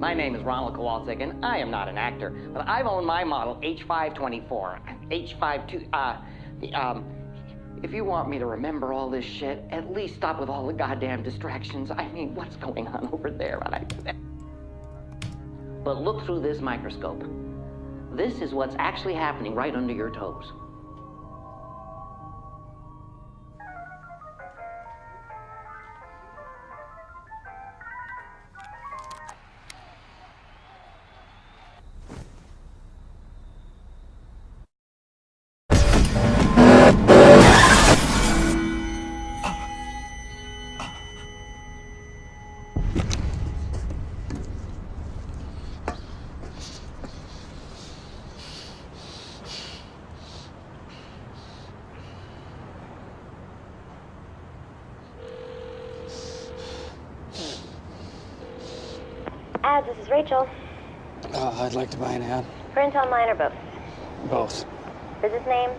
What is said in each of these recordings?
My name is Ronald Kowalczyk, and I am not an actor, but I've owned my model H524, H52, if you want me to remember all this shit, at least stop with all the goddamn distractions. I mean, what's going on over there? But look through this microscope. This is what's actually happening right under your toes. Ads, this is Rachel. I'd like to buy an ad. Print online or both? Both. Business name?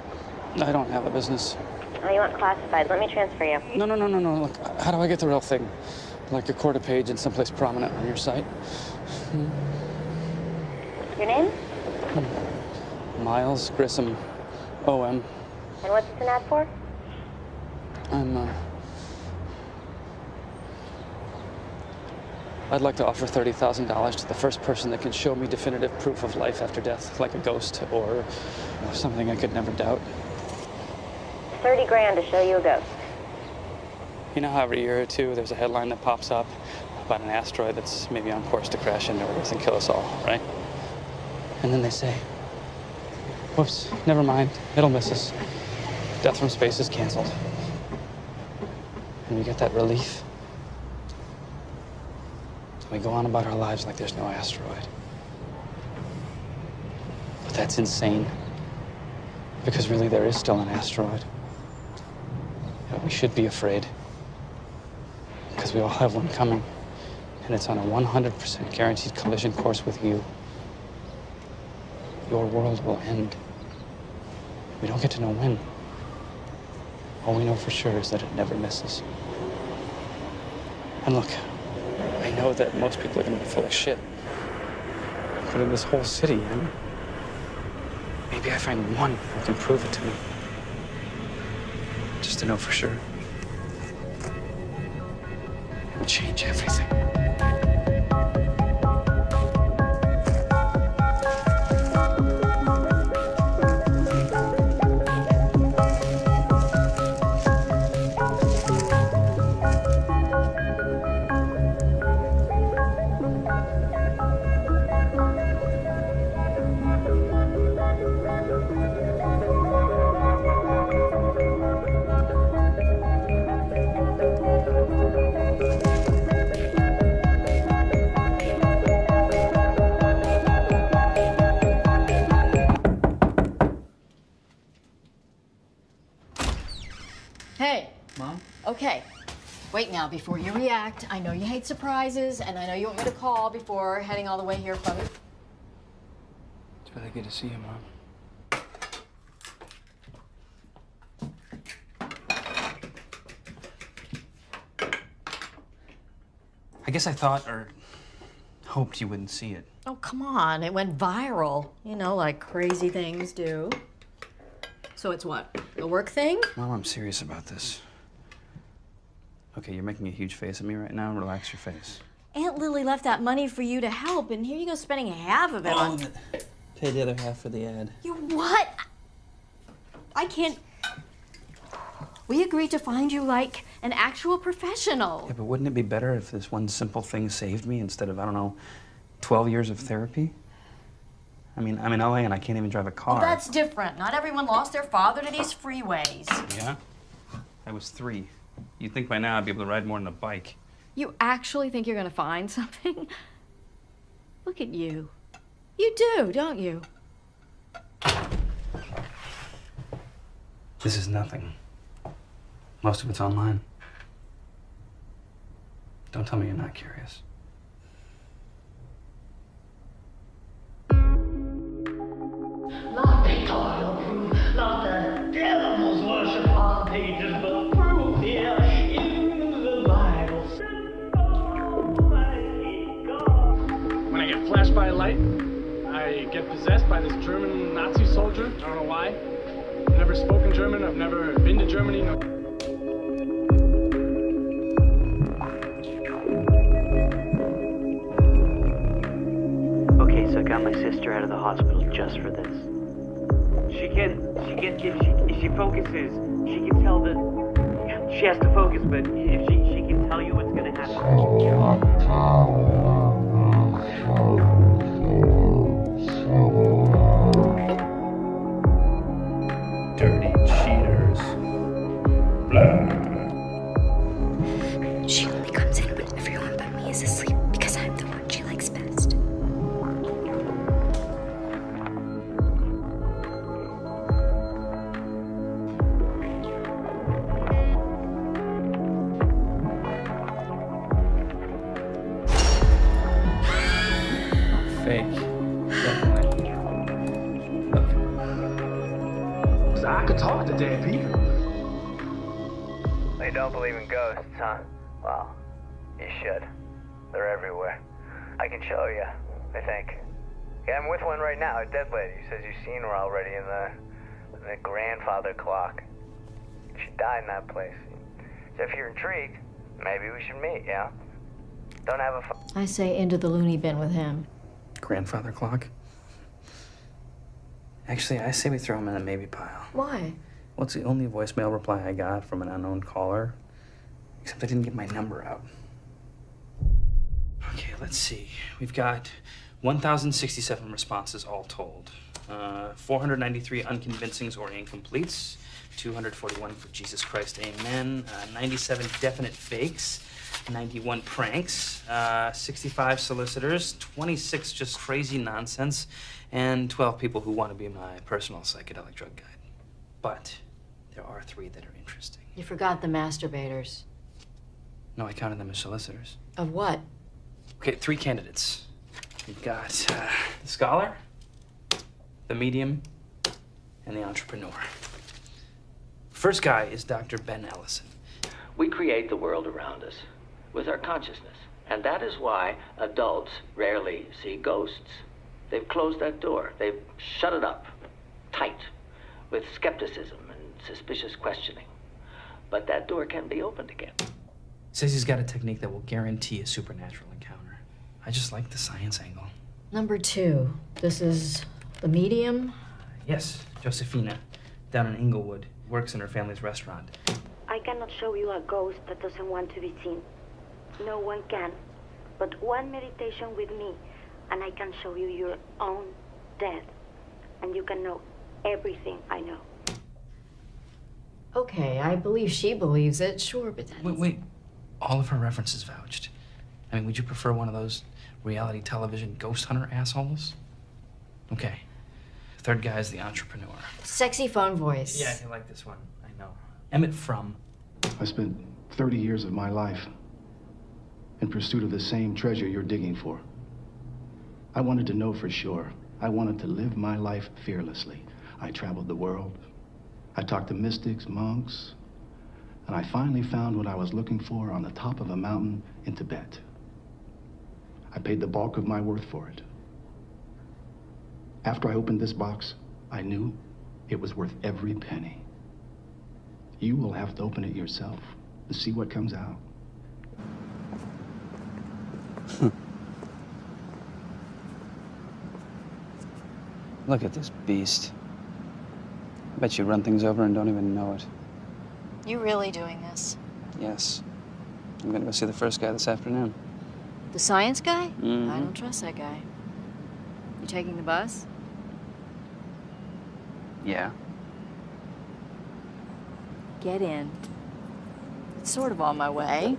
I don't have a business. Oh, you want classified. Let me transfer you. No. Look, how do I get the real thing? Like a quarter page in someplace prominent on your site? Your name? Miles Grissom, OM. And what's this an ad for? I'd like to offer $30,000 to the first person that can show me definitive proof of life after death, like a ghost or something I could never doubt. 30 grand to show you a ghost. You know how every year or two there's a headline that pops up about an asteroid that's maybe on course to crash into Earth and kill us all, right? And then they say, whoops, never mind, it'll miss us. Death from space is canceled. And we get that relief. We go on about our lives like there's no asteroid. But that's insane. Because really there is still an asteroid. And we should be afraid. Because we all have one coming. And it's on a 100% guaranteed collision course with you. Your world will end. We don't get to know when. All we know for sure is that it never misses. And look, I know that most people are going to be full of shit. But in this whole city, maybe I find one who can prove it to me. Just to know for sure. It would change everything. Hey. Mom? Okay. Wait now, before you react. I know you hate surprises, and I know you want me to call before heading all the way here from you. It's really good to see you, Mom. I guess I thought or hoped you wouldn't see it. Oh, come on. It went viral. You know, like crazy things do. So it's what? A work thing? Mom, I'm serious about this. Okay, you're making a huge face at me right now. Relax your face. Aunt Lily left that money for you to help, and here you go spending half of it on... Pay the other half for the ad. You what? I can't... We agreed to find you, like, an actual professional. Yeah, but wouldn't it be better if this one simple thing saved me instead of, I don't know, 12 years of therapy? I mean, I'm in LA and I can't even drive a car. Well, that's different. Not everyone lost their father to these freeways. Yeah? I was 3. You'd think by now I'd be able to ride more than a bike. You actually think you're gonna find something? Look at you. You do, don't you? This is nothing. Most of it's online. Don't tell me you're not curious. Not the toil proof, not the devil's worship on pages, but proof here in the Bible. Almighty God. When possessed by this German Nazi soldier. I don't know why. I've never spoken German. I've never been to Germany. No. Okay, so I got my sister out of the hospital just for this. If she focuses, she can tell that she has to focus, but if she can tell you what's gonna happen. Dirty cheaters. Blah. She only comes in when everyone but me is asleep because I'm the one she likes best. Fake. Definitely. Look. So I could talk to dead people. They don't believe in ghosts, huh? Well, you should. They're everywhere. I can show you, I think. Yeah, I'm with one right now, a dead lady. Says you've seen her already in the grandfather clock. She died in that place. So if you're intrigued, maybe we should meet, yeah? Don't have a I say into the loony bin with him. Grandfather clock? Actually, I say we throw him in the maybe pile. Why? Well, it's the only voicemail reply I got from an unknown caller. Except I didn't get my number out. Okay, let's see. We've got 1,067 responses all told. 493 unconvincings or incompletes. 241 for Jesus Christ, amen. 97 definite fakes. 91 pranks. 65 solicitors. 26 just crazy nonsense. And 12 people who want to be my personal psychedelic drug guide. But there are 3 that are interesting. You forgot the masturbators. No, I counted them as solicitors. Of what? Okay, 3 candidates. We've got the scholar, the medium, and the entrepreneur. First guy is Dr. Ben Ellison. We create the world around us with our consciousness, and that is why adults rarely see ghosts. They've closed that door. They've shut it up tight with skepticism and suspicious questioning. But that door can be opened again. Says he's got a technique that will guarantee a supernatural encounter. I just like the science angle. Number 2. This is the medium. Yes, Josephina, down in Inglewood, works in her family's restaurant. I cannot show you a ghost that doesn't want to be seen. No one can. But one meditation with me, and I can show you your own death. And you can know everything I know. Okay, I believe she believes it, sure, but that's... Wait. All of her references vouched. I mean, would you prefer one of those reality television ghost hunter assholes? Okay. Third guy is the entrepreneur. Sexy phone voice. Yeah, I like this one. I know. Emmett Frum. I spent 30 years of my life in pursuit of the same treasure you're digging for. I wanted to know for sure. I wanted to live my life fearlessly. I traveled the world. I talked to mystics, monks, and I finally found what I was looking for on the top of a mountain in Tibet. I paid the bulk of my worth for it. After I opened this box, I knew it was worth every penny. You will have to open it yourself to see what comes out. Look at this beast. I bet you run things over and don't even know it. You really doing this? Yes. I'm gonna go see the first guy this afternoon. The science guy? Mhm. I don't trust that guy. You taking the bus? Yeah. Get in. It's sort of on my way.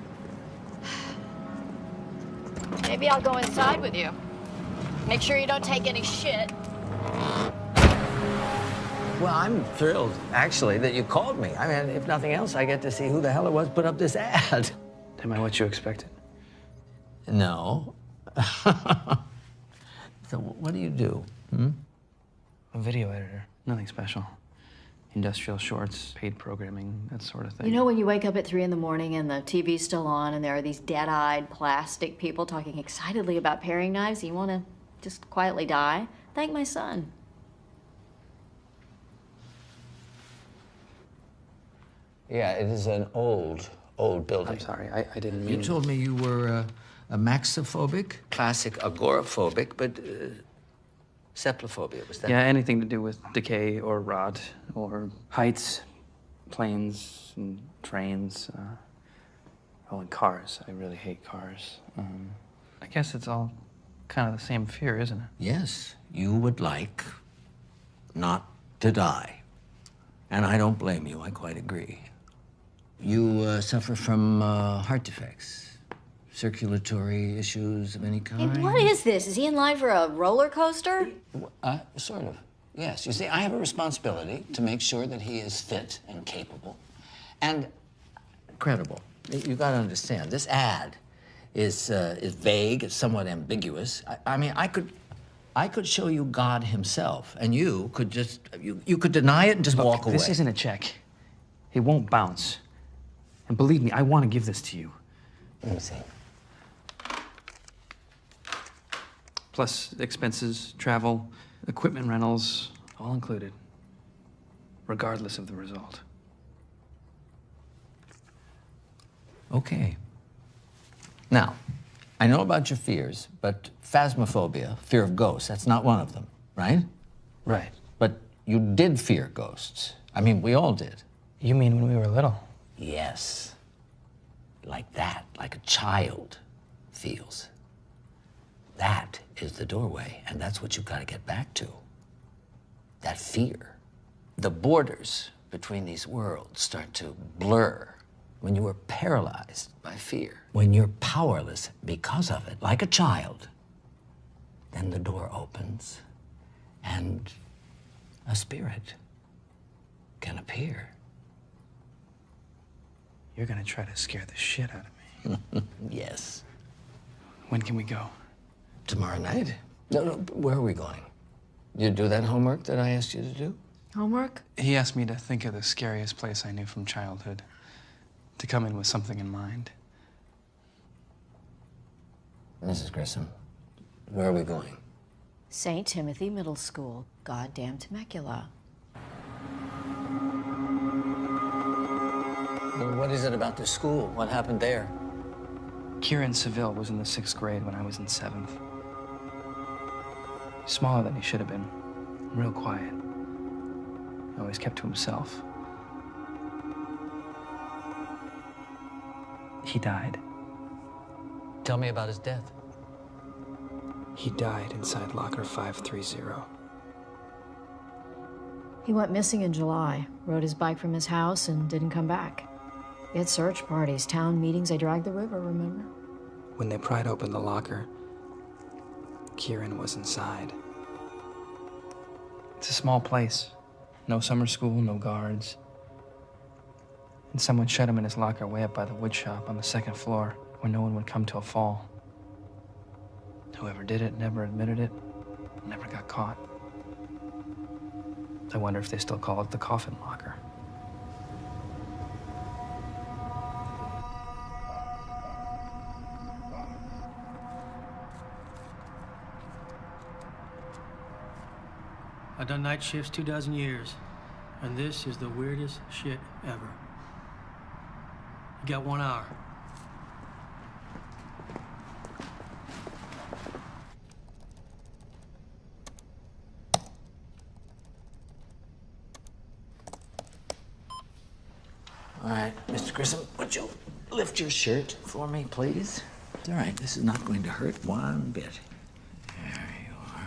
Maybe I'll go inside with you. Make sure you don't take any shit. Well, I'm thrilled, actually, that you called me. I mean, if nothing else, I get to see who the hell it was put up this ad. Am I what you expected? No. So what do you do? A video editor. Nothing special. Industrial shorts, paid programming, that sort of thing. You know when you wake up at 3 in the morning and the TV's still on and there are these dead-eyed plastic people talking excitedly about paring knives, you want to just quietly die? Thank my son. Yeah, it is an old building. I'm sorry, I didn't mean... You told me you were a maxophobic, classic agoraphobic, but cephalophobia, was that? Yeah, anything to do with decay or rot or heights, planes and trains. Oh, and cars. I really hate cars. I guess it's all kind of the same fear, isn't it? Yes, you would like not to die. And I don't blame you, I quite agree. You suffer from heart defects, circulatory issues of any kind? Hey, what is this? Is he in line for a roller coaster? Sort of, yes. You see, I have a responsibility to make sure that he is fit and capable and credible. You gotta understand, this ad is vague, it's somewhat ambiguous. I mean, I could show you God himself, and you could just, you could deny it and just walk away. This isn't a check. It won't bounce. And believe me, I want to give this to you. Let me see. Plus expenses, travel, equipment rentals, all included, regardless of the result. Okay. Now, I know about your fears, but phasmophobia, fear of ghosts, that's not one of them, right? Right. But you did fear ghosts. I mean, we all did. You mean when we were little? Yes. Like that, like a child feels. That is the doorway, and that's what you've got to get back to. That fear. The borders between these worlds start to blur when you are paralyzed by fear. When you're powerless because of it, like a child, then the door opens and a spirit can appear. You're gonna try to scare the shit out of me. Yes. When can we go? Tomorrow night? No, where are we going? You do that homework that I asked you to do? Homework? He asked me to think of the scariest place I knew from childhood, to come in with something in mind. Mrs. Grissom, where are we going? St. Timothy Middle School, goddamn Temecula. Well, what is it about the school? What happened there? Kieran Seville was in the 6th grade when I was in 7th. Smaller than he should have been. Real quiet. Always kept to himself. He died. Tell me about his death. He died inside locker 530. He went missing in July, rode his bike from his house, and didn't come back. We had search parties, town meetings. I dragged the river, remember? When they pried open the locker, Kieran was inside. It's a small place. No summer school, no guards. And someone shut him in his locker way up by the wood shop on the 2nd floor, where no one would come till fall. Whoever did it never admitted it, never got caught. I wonder if they still call it the coffin locker. I've done night shifts 24 years, and this is the weirdest shit ever. You got 1 hour. All right, Mr. Grissom, would you lift your shirt for me, please? All right, this is not going to hurt one bit. There you are.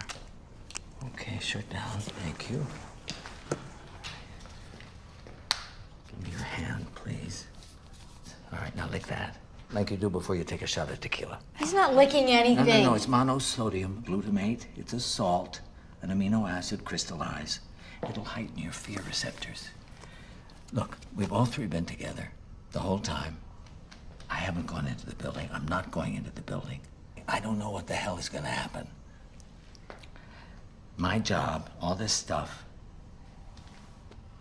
Okay, shirt down, thank you. Give me your hand, please. All right, now lick that, like you do before you take a shot of tequila. He's not licking anything. No, it's monosodium glutamate. It's a salt, an amino acid crystallized. It'll heighten your fear receptors. Look, we've all three been together the whole time. I haven't gone into the building. I'm not going into the building. I don't know what the hell is gonna happen. My job, all this stuff,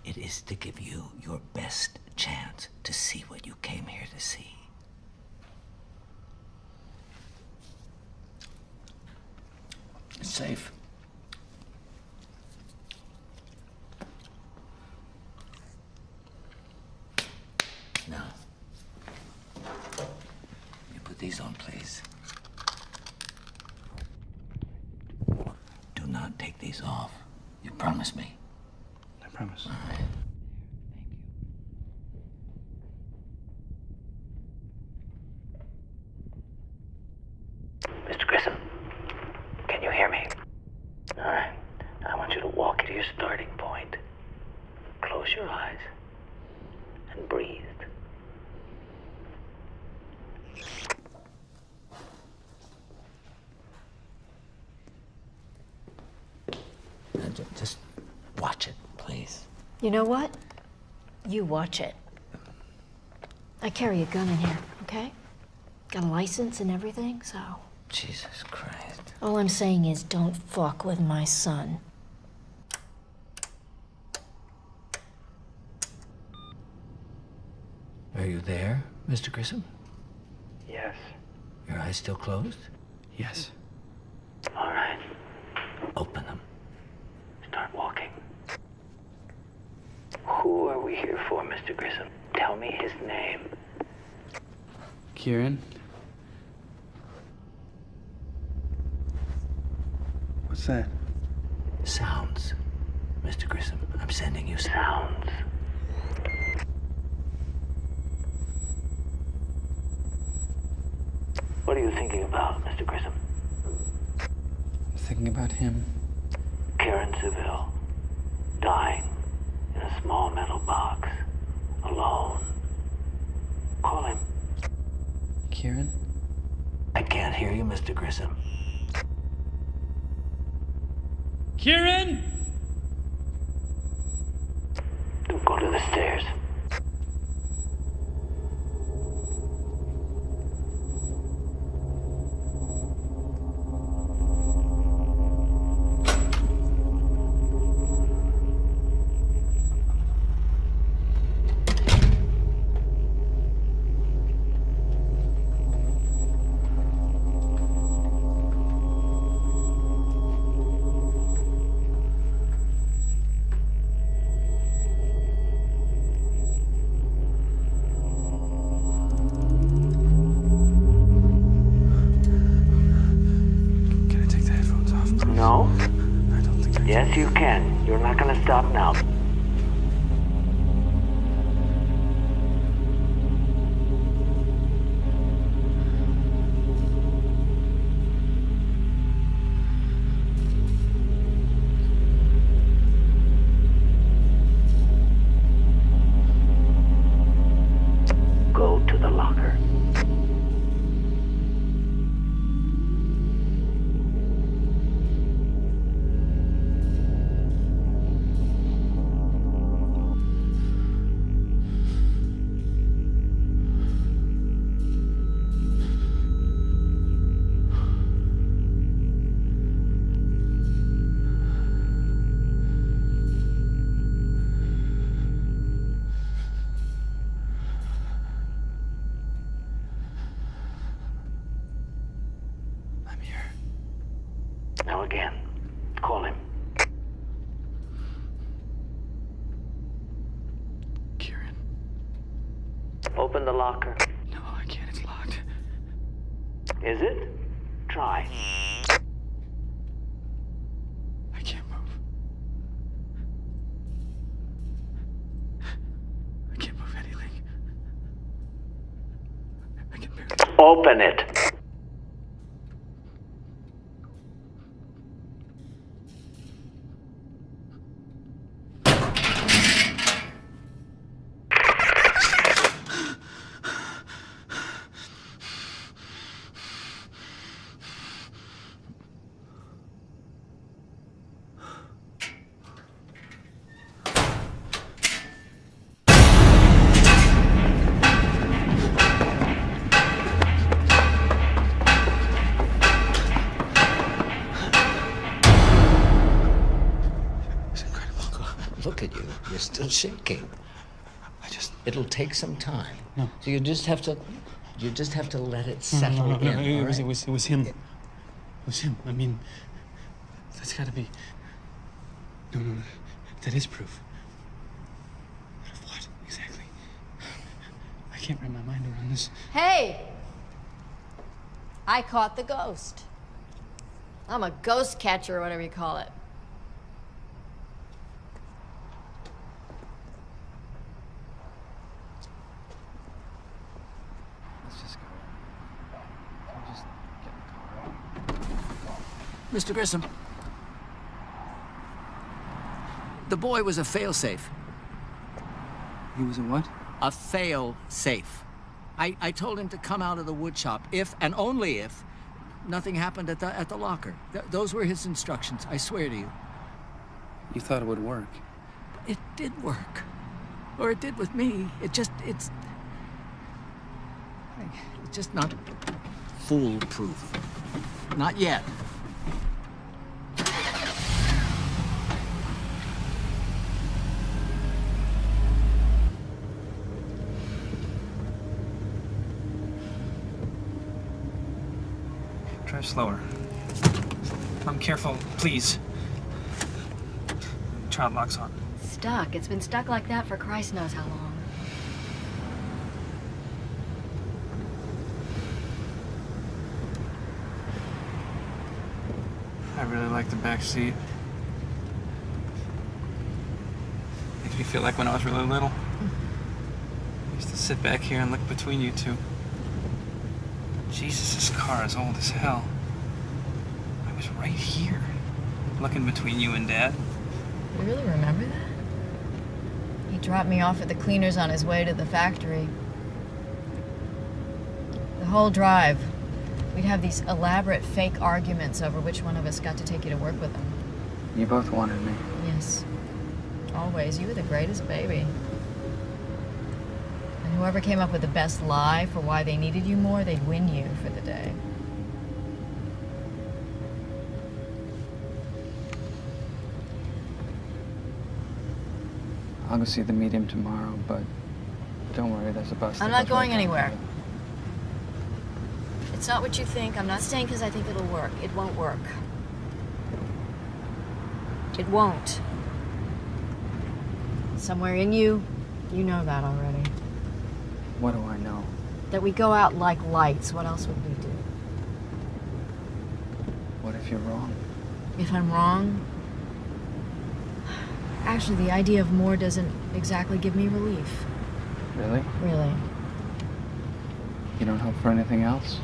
it is to give you your best chance to see what you came here to see. It's safe. these on, please. Do not take these off. You promise me? I promise. All right. Mr. Grissom, can you hear me? All right. I want you to walk to your starting point. Close your eyes and breathe. Just watch it, please. You know what? You watch it. I carry a gun in here, okay? Got a license and everything, so... Jesus Christ. All I'm saying is don't fuck with my son. Are you there, Mr. Grissom? Yes. Your eyes still closed? Yes. All right. Open them. Start walking. Who are we here for, Mr. Grissom? Tell me his name. Kieran? What's that? Sounds. Mr. Grissom, I'm sending you Sounds. What are you thinking about, Mr. Grissom? I'm thinking about him. Kieran Seville, dying in a small metal box, alone. Call him. Kieran? I can't hear you, Mr. Grissom. Kieran! Go to the stairs. No? I don't think I can. Yes, you can. You're not gonna stop now. Go to the locker. I'm here. Now again. Call him. Kieran. Open the locker. No, I can't. It's locked. Is it? Try. I can't move. I can't move anything. I can barely... Open it. Look at you. You're still shaking. It'll take some time. No. So you just have to let it settle in. It all was right? it was him. It was him. I mean, that's gotta be... No. That is proof. But of what, exactly? I can't wrap my mind around this. Hey! I caught the ghost. I'm a ghost catcher, or whatever you call it. Let's just go. Can we just get in the car? Mr. Grissom, the boy was a fail-safe. He was a what? A fail-safe. I told him to come out of the wood shop if, and only if, nothing happened at the locker. Those were his instructions, I swear to you. You thought it would work? It did work. Or it did with me. It's just not foolproof. Not yet. Drive slower. Careful, please. Child lock's on. Stuck. It's been stuck like that for Christ knows how long. I really like the back seat. Makes me feel like when I was really little. I used to sit back here and look between you two. Jesus, this car is old as hell. I was right here, looking between you and Dad. You really remember that? He dropped me off at the cleaners on his way to the factory. The whole drive, we'd have these elaborate fake arguments over which one of us got to take you to work with him. You both wanted me. Yes. Always. You were the greatest baby. And whoever came up with the best lie for why they needed you more, they'd win you for the day. I'll go see the medium tomorrow, but don't worry, there's a bus. I'm not going anywhere. It's not what you think. I'm not staying because I think it'll work. It won't work. It won't. Somewhere in you, you know that already. What do I know? That we go out like lights. What else would we do? What if you're wrong? If I'm wrong? Actually, the idea of more doesn't exactly give me relief. Really? Really. You don't hope for anything else?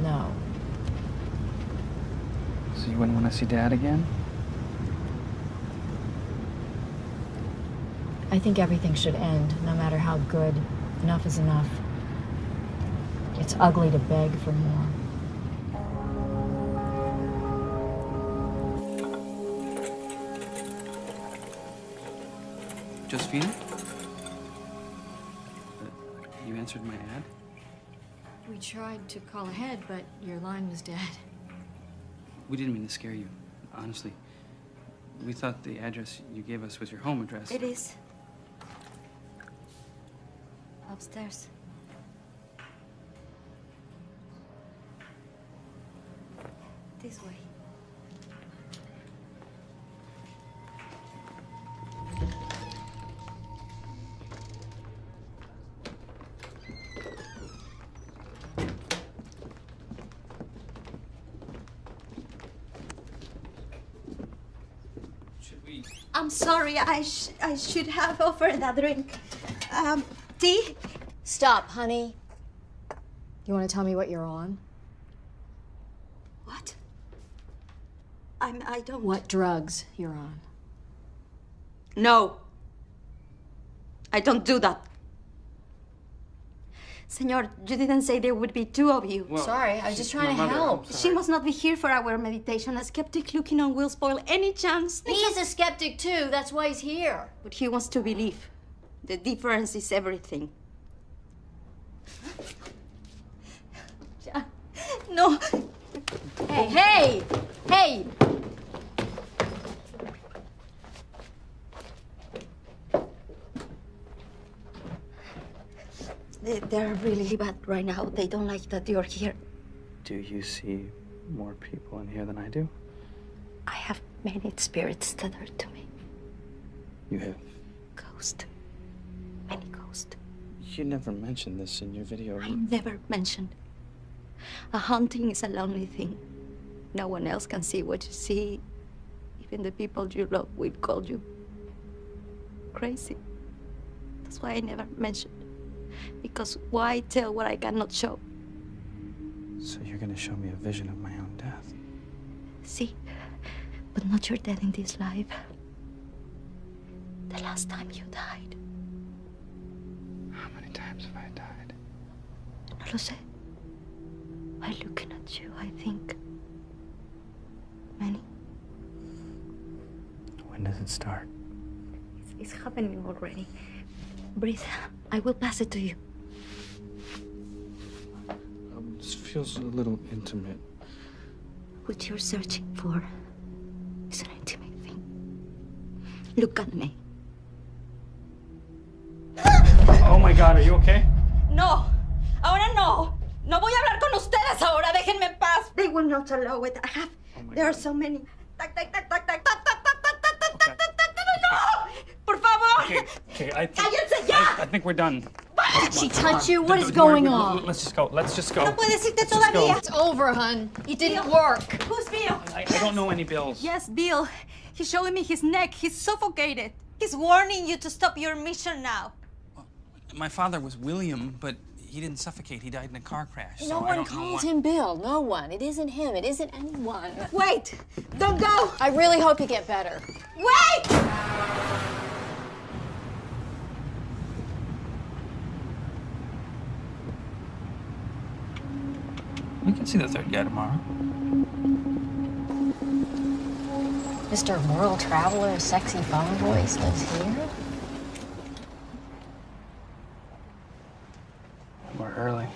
No. So you wouldn't want to see Dad again? I think everything should end, no matter how good. Enough is enough. It's ugly to beg for more. Josephina? You answered my ad? We tried to call ahead, but your line was dead. We didn't mean to scare you, honestly. We thought the address you gave us was your home address. It is. Upstairs. This way. I'm sorry, I should have offered a drink. Tea? Stop, honey. You want to tell me what you're on? What? I don't... What drugs you're on? No. I don't do that. Senor, you didn't say there would be two of you. Well, sorry, I was just trying to help. She must not be here for our meditation. A skeptic looking on will spoil any chance. He's a skeptic too, that's why he's here. But he wants to believe. The difference is everything. No. Hey, hey, hey! They're really bad right now. They don't like that you're here. Do you see more people in here than I do? I have many spirits tethered to me. You have? Ghosts. Many ghosts. You never mentioned this in your video. I never mentioned. A haunting is a lonely thing. No one else can see what you see. Even the people you love will call you crazy. That's why I never mentioned. Because why tell what I cannot show? So you're gonna show me a vision of my own death? See, but not your death in this life. The last time you died. How many times have I died? No lo sé. By looking at you, I think many. When does it start? It's happening already. Breathe. I will pass it to you. This feels a little intimate. What you're searching for is an intimate thing. Look at me. Oh my God, are you okay? No. Ahora no. No voy a hablar con ustedes ahora. Déjenme en paz. They will not allow it. There are so many. Tac, tac, tac, tac, tac, tac, tac, tac, tac, tac, tac, tac, tac, tac, no! Por favor. Okay, Cállense ya. I think we're done. Did she touch you? What is going on? Let's just go. Let's just go. No puedes irte Let's just go. todavía. It's over, hun. It didn't work. Who's Bill? I don't know any bills. Yes, Bill. He's showing me his neck. He's suffocated. He's warning you to stop your mission now. My father was William, but he didn't suffocate. He died in a car crash. No so I one don't know calls what... him Bill. No one. It isn't him. It isn't anyone. Wait! Don't go! I really hope you get better. Wait! We can see the third guy tomorrow. Mr. World Traveler, sexy phone voice lives here? We're early.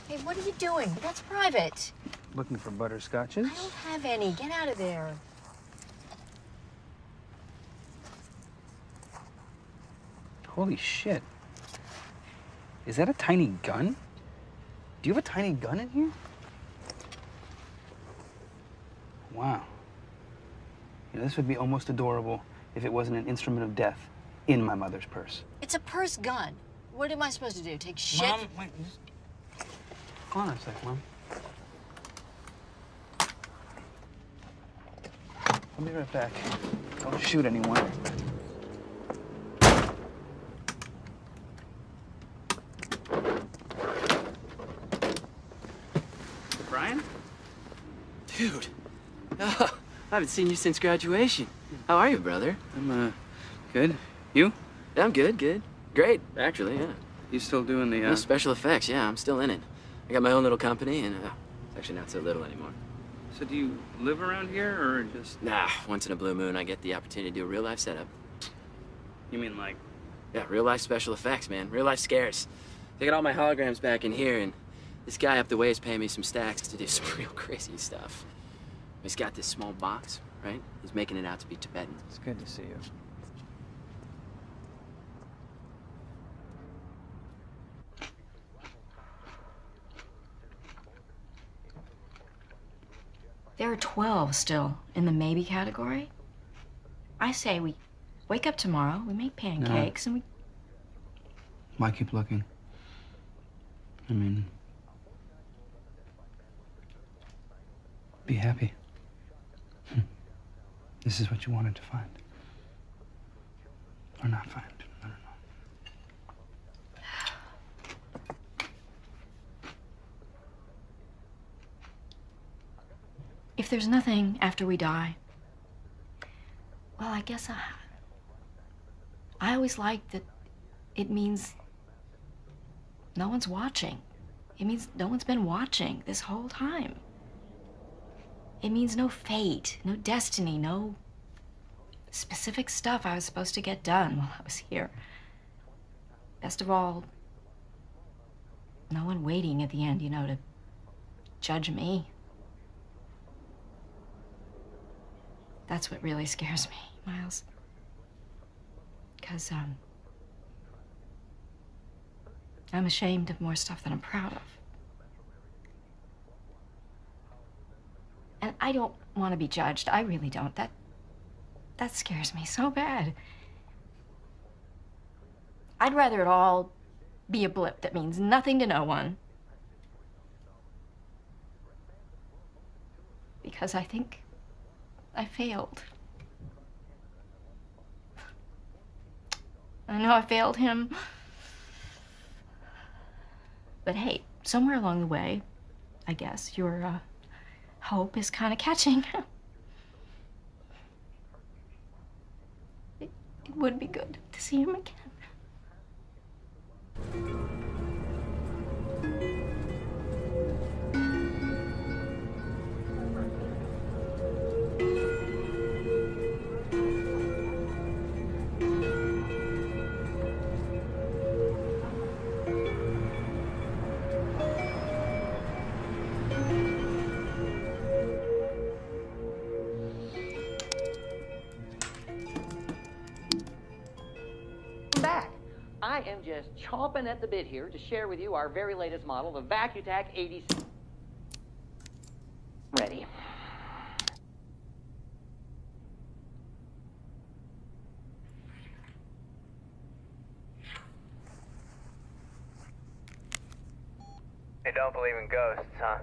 Hey, what are you doing? That's private. Looking for butterscotches? I don't have any. Get out of there. Holy shit. Is that a tiny gun? Do you have a tiny gun in here? Wow. You know, this would be almost adorable if it wasn't an instrument of death in my mother's purse. It's a purse gun. What am I supposed to do? Take shit? Mom, wait. Hold on a sec, Mom. I'll be right back. Don't shoot anyone. Brian? Dude. Oh, I haven't seen you since graduation. How are you, brother? I'm, good. You? Yeah, I'm good, good. Great, actually, yeah. You still doing the, Yeah, special effects, yeah, I'm still in it. I got my own little company, and it's actually not so little anymore. So do you live around here, or just... Nah, once in a blue moon, I get the opportunity to do a real-life setup. You mean like... Yeah, real-life special effects, man. Real-life scares. They got all my holograms back in here, and this guy up the way is paying me some stacks to do some real crazy stuff. He's got this small box, right? He's making it out to be Tibetan. It's good to see you. There are 12 still in the maybe category. I say we wake up tomorrow, we make pancakes, and we... Why keep looking? I mean... Be happy. This is what you wanted to find. Or not find. I don't know. If there's nothing after we die, well, I guess I always liked that it means no one's watching. It means no one's been watching this whole time. It means no fate, no destiny, no specific stuff I was supposed to get done while I was here. Best of all, no one waiting at the end, you know, to judge me. That's what really scares me, Miles. Because, I'm ashamed of more stuff than I'm proud of. And I don't want to be judged. I really don't. That scares me so bad. I'd rather it all be a blip that means nothing to no one. Because I think I failed. I know I failed him. But hey, somewhere along the way, I guess, your hope is kind of catching. It would be good to see him again. I am just chomping at the bit here to share with you our very latest model, the Vacutac 86. Ready. You don't believe in ghosts, huh?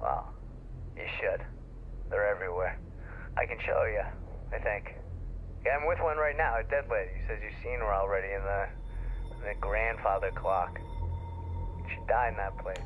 Well, you should. They're everywhere. I can show you, I think. Yeah, I'm with one right now, a dead lady who says you've seen her already in the grandfather clock. She died in that place.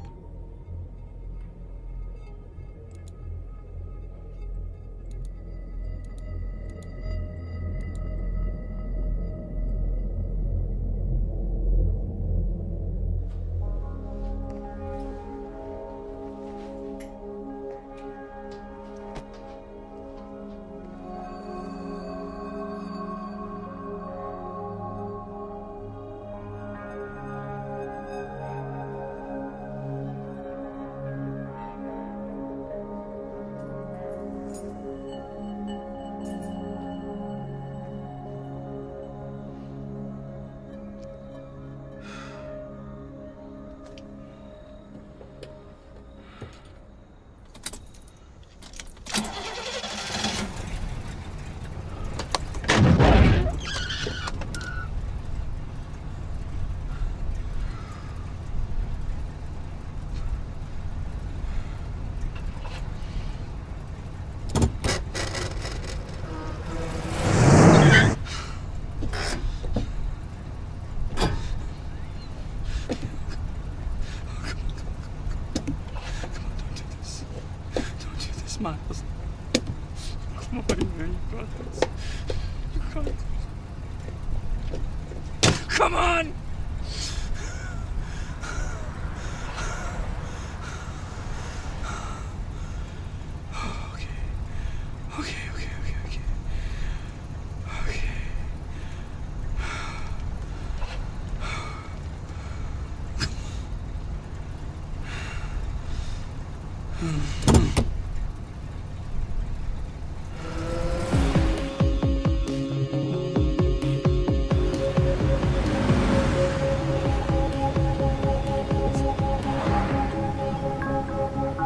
Miles. Come on, man, you got this. You got this. Come on!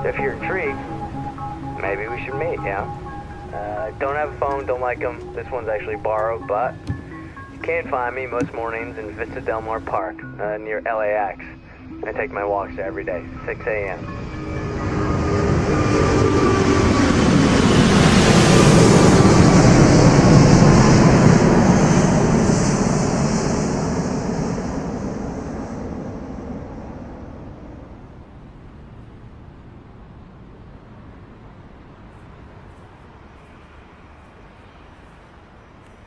If you're intrigued, maybe we should meet, yeah? Don't have a phone, don't like them. This one's actually borrowed, but you can find me most mornings in Vista Del Mar Park, near LAX. I take my walks there every day, 6 a.m.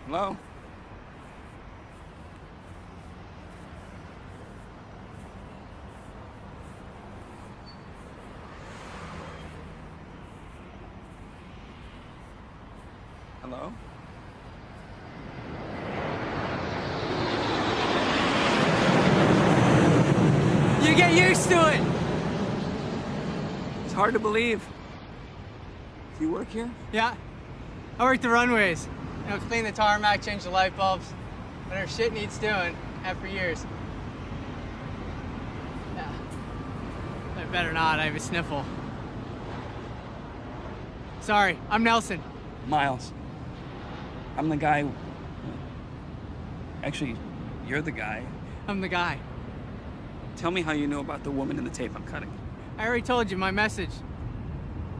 Hello? Hello? You get used to it! It's hard to believe. Do you work here? Yeah. I work the runways. You know, clean the tarmac, change the light bulbs. Whatever shit needs doing, have for years. Yeah. I better not, I have a sniffle. Sorry, I'm Nelson. Miles. I'm the guy Actually, you're the guy. I'm the guy. Tell me how you know about the woman in the tape I'm cutting. I already told you my message.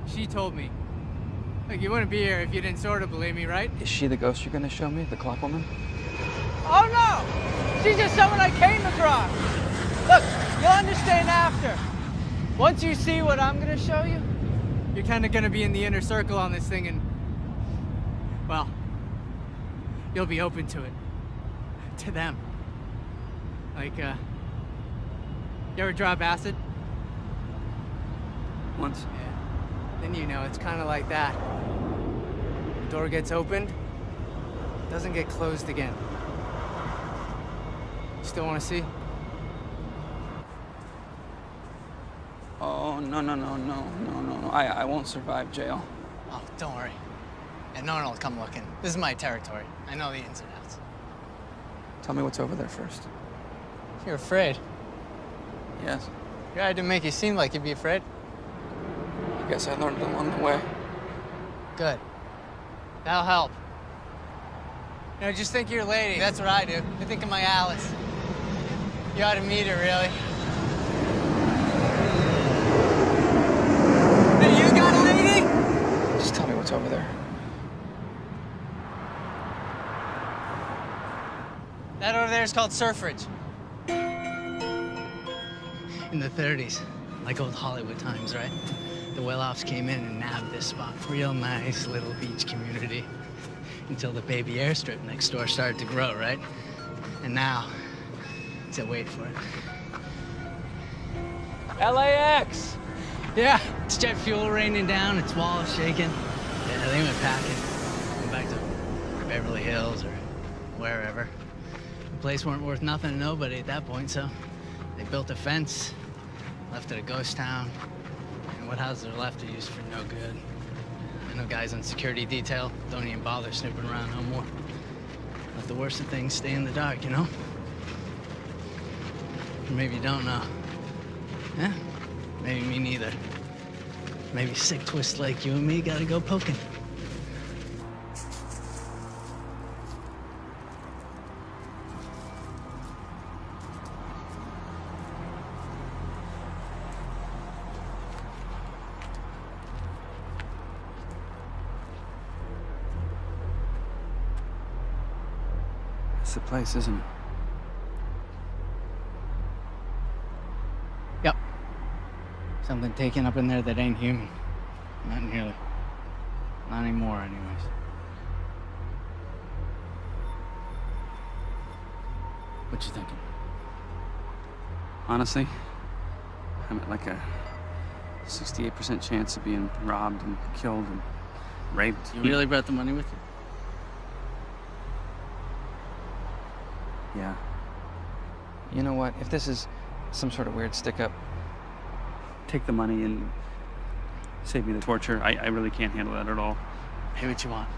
She told me. Look, you wouldn't be here if you didn't sort of believe me, right? Is she the ghost you're gonna show me, the clock woman? Oh no! She's just someone I came across. Look, you'll understand after. Once you see what I'm gonna show you, you're kind of gonna be in the inner circle on this thing and, well, you'll be open to it. To them. Like, you ever drop acid? Once. Yeah. Then you know, it's kind of like that. The door gets opened, doesn't get closed again. Still want to see? Oh, no. I won't survive jail. Oh, don't worry. Yeah, no one will come looking. This is my territory. I know the ins and outs. Tell me what's over there first. You're afraid? Yes. You had to make you seem like you'd be afraid. I guess I learned along the way. Good. That'll help. You know, just think of your lady. That's what I do. I think of my Alice. You ought to meet her, really. Hey, you got a lady? Just tell me what's over there. That over there is called Surfridge. In the 30s, like old Hollywood times, right? The well-offs came in and nabbed this spot. Real nice little beach community. Until the baby airstrip next door started to grow, right? And now, so wait for it. LAX! Yeah, it's jet fuel raining down, its walls shaking. Yeah, they went packing. Went back to Beverly Hills or wherever. The place weren't worth nothing to nobody at that point, so they built a fence, left it a ghost town. And what houses are left are used for no good. I know guys on security detail don't even bother snooping around no more. Let the worst of things stay in the dark, you know? Or maybe you don't know. Yeah? Maybe me neither. Maybe sick twists like you and me gotta go poking. It's the place, isn't it? Yep. Something taken up in there that ain't human. Not nearly. Not anymore, anyways. What you thinking? Honestly, I'm at like a 68% chance of being robbed and killed and raped. You really brought the money with you? Yeah. You know what? If this is some sort of weird stick-up, take the money and save me the torture. I really can't handle that at all. Pay what you want.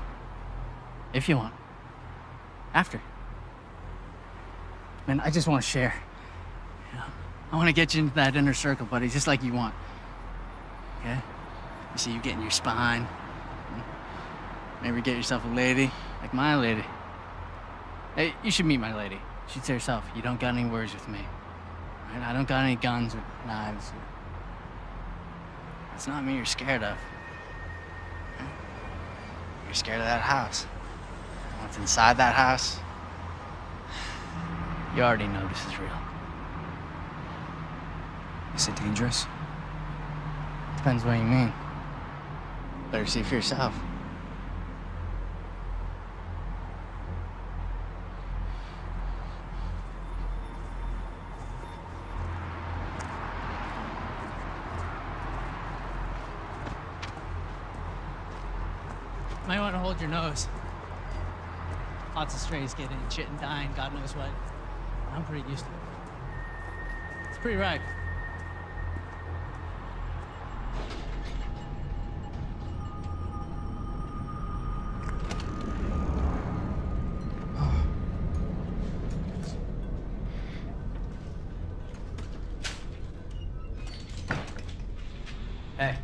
If you want. After. Man, I just want to share. You know? I want to get you into that inner circle, buddy, just like you want. Okay? You see you getting your spine. Maybe get yourself a lady, like my lady. Hey, you should meet my lady. She'd say herself, you don't got any words with me. Right? I don't got any guns or knives. It's not me you're scared of. You're scared of that house. What's inside that house? You already know this is real. Is it dangerous? Depends what you mean. Better see for yourself. Might want to hold your nose. Lots of strays get in, shit and dying, God knows what. I'm pretty used to it. It's pretty ripe. Hey.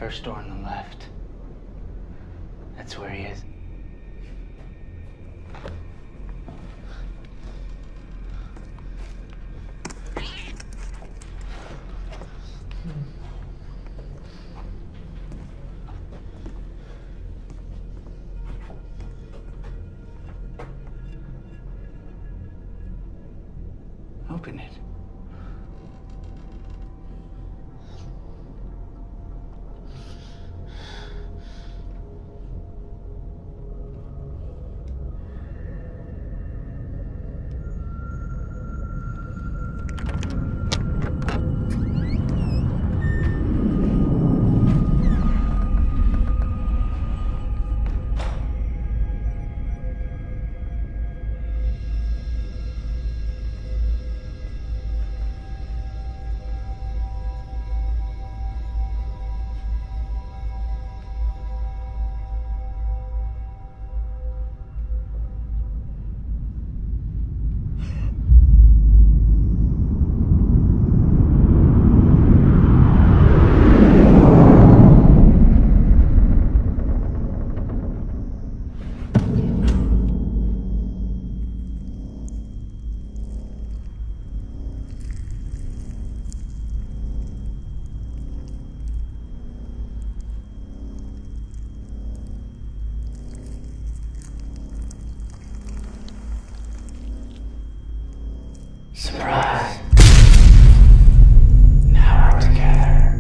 First door on the left. That's where he is. Open it. Surprise. Now we're together.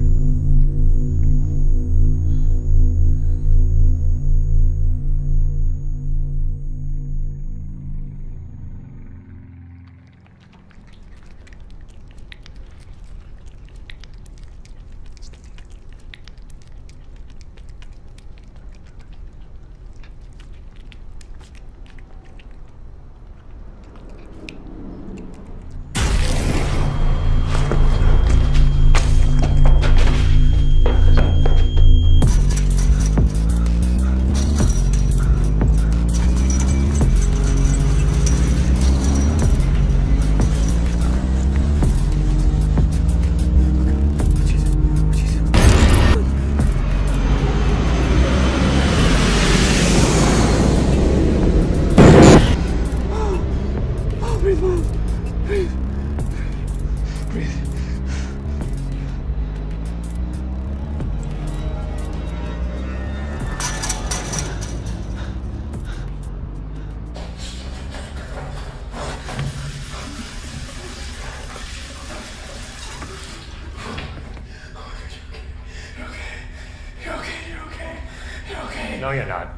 No, you're not.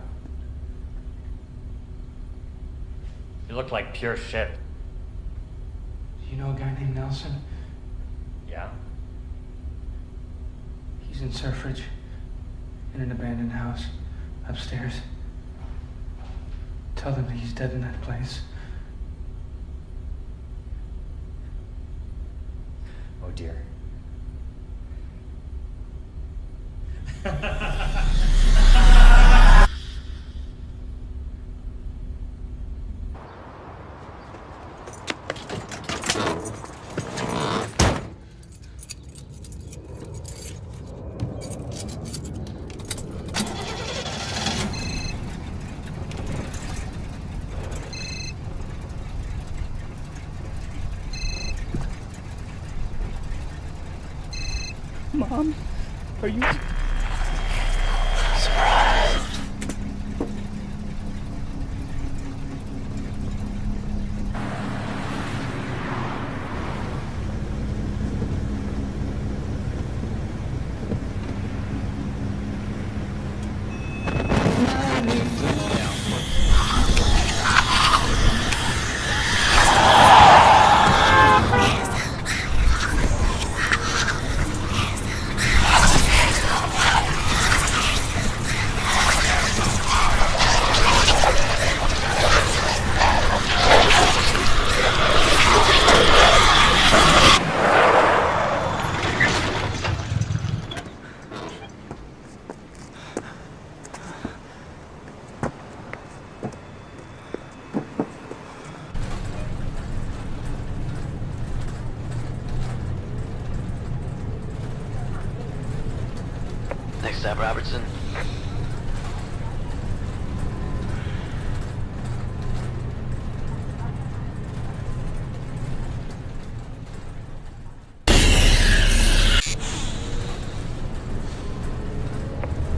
You look like pure shit. Do you know a guy named Nelson? Yeah? He's in Surfridge, in an abandoned house, upstairs. Tell them he's dead in that place. Oh dear. Mom, are you... Surprise. Sab Robertson?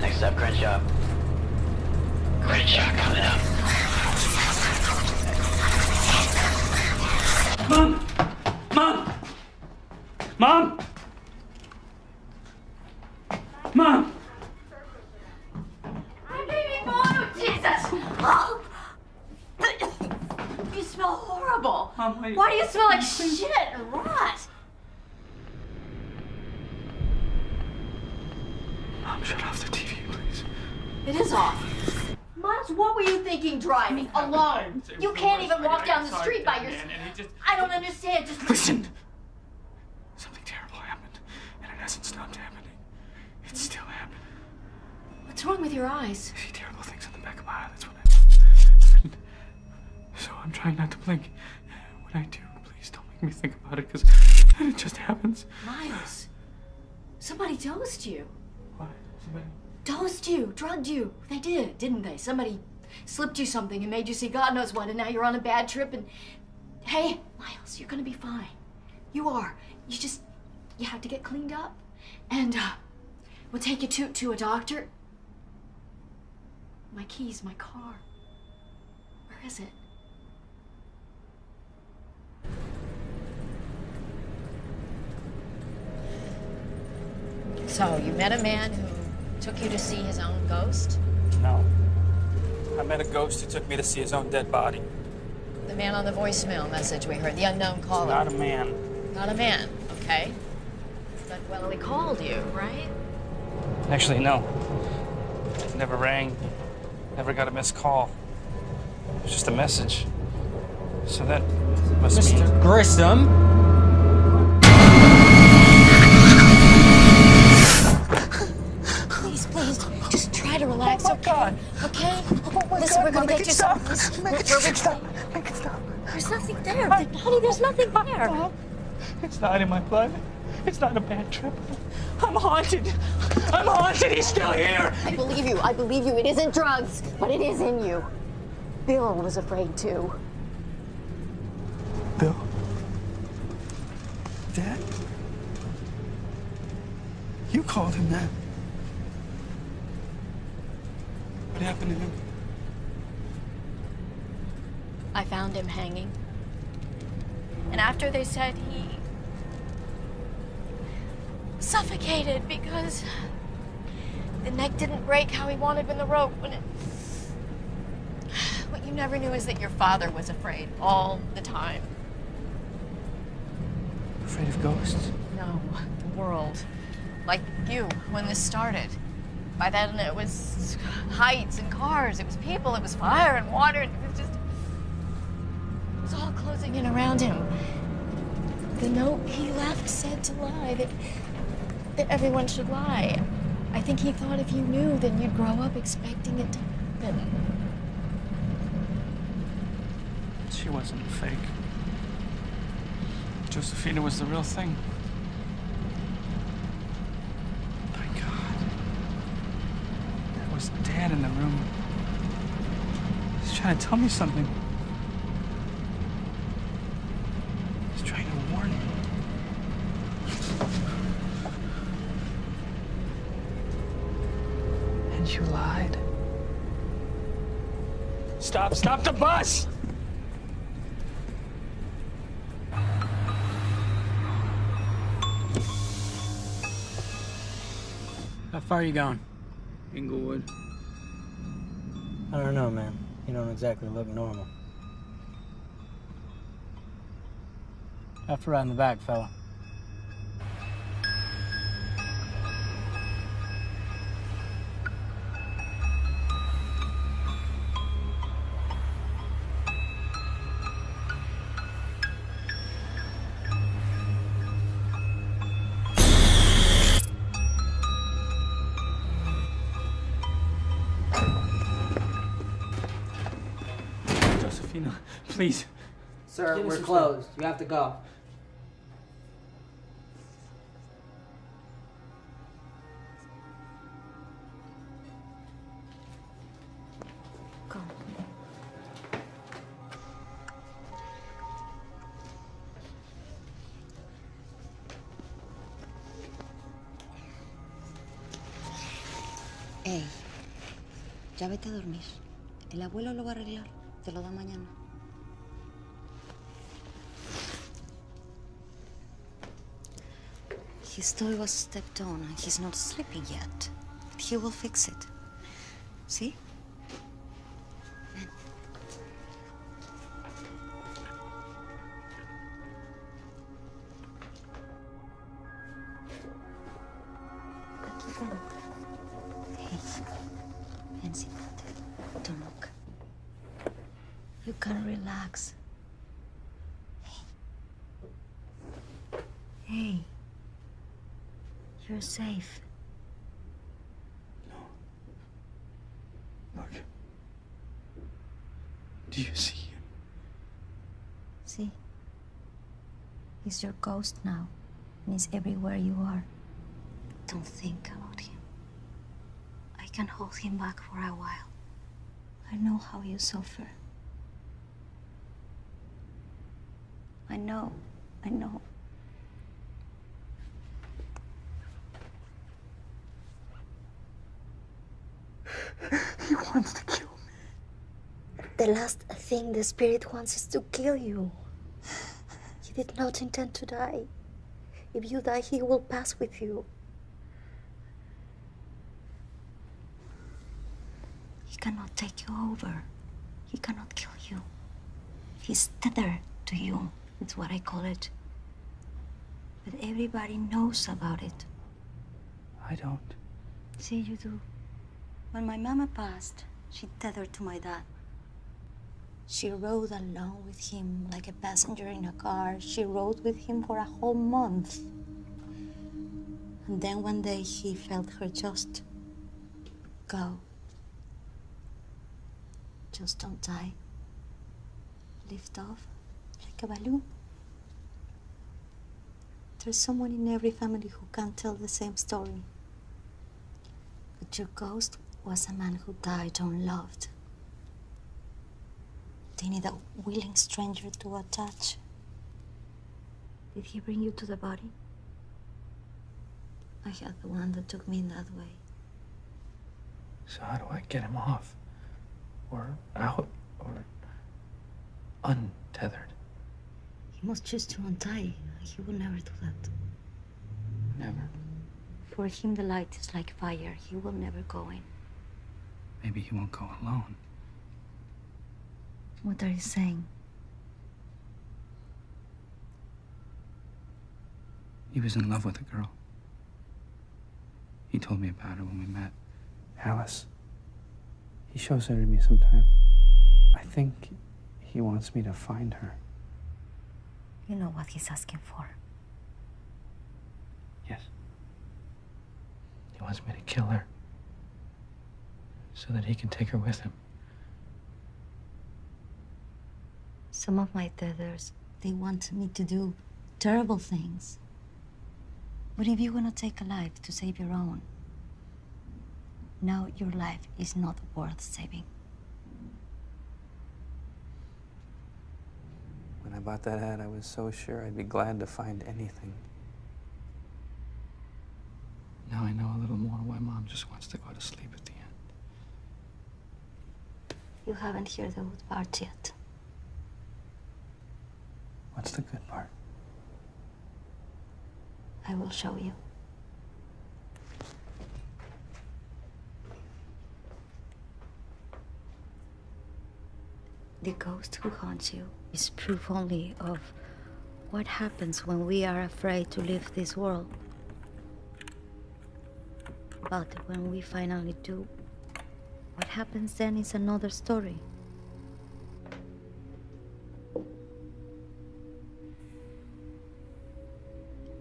Next up, Crenshaw. Crenshaw coming up. Mom! Mom! Mom! Mom! My baby boy! Jesus! Oh. You smell horrible. Mom, why do you smell like shit and rot? Mom, shut off the TV, please. It is off. Miles, what were you thinking driving alone? You can't even walk down the street by yourself. I don't understand. Just Listen! Something terrible happened, and it hasn't stopped happening. It's still happening. What's wrong with your eyes? I see terrible things on the back of my eyelids when so I'm trying not to blink. When I do, please don't make me think about it, because it just happens. Miles, somebody dosed you. What? Somebody? Dosed you, drugged you. They did, didn't they? Somebody slipped you something and made you see God knows what, and now you're on a bad trip and... Hey, Miles, you're gonna be fine. You are. You have to get cleaned up. And, we'll take you to a doctor. My keys, my car. Where is it? So, you met a man who took you to see his own ghost? No. I met a ghost who took me to see his own dead body. The man on the voicemail message we heard, the unknown caller. Not a man. Not a man, okay. But, well, he called you, right? Actually, no. He never rang. Never got a missed call. It was just a message. So that must mean... Mr. Grissom? Please, just try to relax, okay? Okay? Listen, we're gonna get you some. Make it stop. Make it stop. There's nothing there. Honey, there's nothing there. It's not in my blood. It's not a bad trip. I'm haunted. I'm haunted. He's still here. I believe you. I believe you. It isn't drugs, but it is in you. Bill was afraid too. Bill? Dad? You called him that. What happened to him? I found him hanging. And after they said he suffocated because the neck didn't break how he wanted when the rope, what you never knew is that your father was afraid all the time. Afraid of ghosts? No, the world. Like you, when this started. By then it was heights and cars, it was people, it was fire and water, and it was all closing in around him. The note he left said to lie, that everyone should lie. I think he thought if you knew, then you'd grow up expecting it to happen. She wasn't fake. Josephina was the real thing. Thank God. There was Dad in the room. He's trying to tell me something. He's trying to warn me. And you lied. Stop the bus! How far are you going? Inglewood. I don't know, man. You don't exactly look normal. Have to ride in the back, fella. Josephina, please. Sir, we're closed. You have to go. Ya vete a dormir. El abuelo lo va a arreglar. Te lo da mañana. His toy was stepped on and he's not sleeping yet. But he will fix it. See? Hey, Nancy, don't look. You can relax. Hey, you're safe. Look. Do you see him? See? He's your ghost now, and he's everywhere you are. Don't think about him. I can hold him back for a while. I know how you suffer. I know. He wants to kill me. The last thing the spirit wants is to kill you. He did not intend to die. If you die, he will pass with you. He cannot take you over. He cannot kill you. He's tethered to you. It's what I call it. But everybody knows about it. I don't. See, you do. When my mama passed, she tethered to my dad. She rode along with him like a passenger in a car. She rode with him for a whole month. And then one day he felt her just go. Just don't die. Lift off like a balloon. There's someone in every family who can tell the same story. But your ghost was a man who died unloved. They need a willing stranger to attach. Did he bring you to the body? I had the one that took me in that way. So how do I get him off? Or out? Or untethered? He must choose to untie. He will never do that. Never. For him, the light is like fire. He will never go in. Maybe he won't go alone. What are you saying? He was in love with a girl. He told me about her when we met. Alice. He shows her to me sometimes. I think he wants me to find her. You know what he's asking for. Yes. He wants me to kill her so that he can take her with him. Some of my tethers, they want me to do terrible things. But if you want to take a life to save your own, now your life is not worth saving. When I bought that hat, I was so sure I'd be glad to find anything. Now I know a little more why Mom just wants to go to sleep at the end. You haven't heard the good part yet. What's the good part? I will show you. The ghost who haunts you is proof only of what happens when we are afraid to leave this world. But when we finally do, what happens then is another story.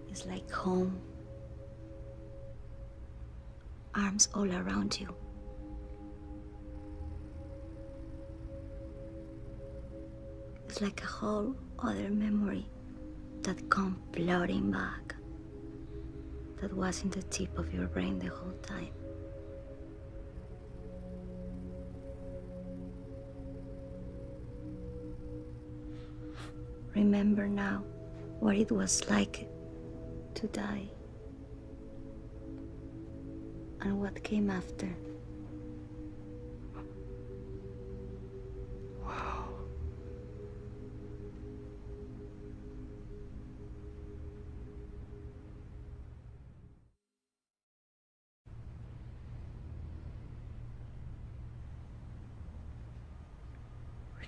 It's like home. Arms all around you. It's like a whole other memory that comes flooding back. That was in the tip of your brain the whole time. Remember now what it was like to die and what came after.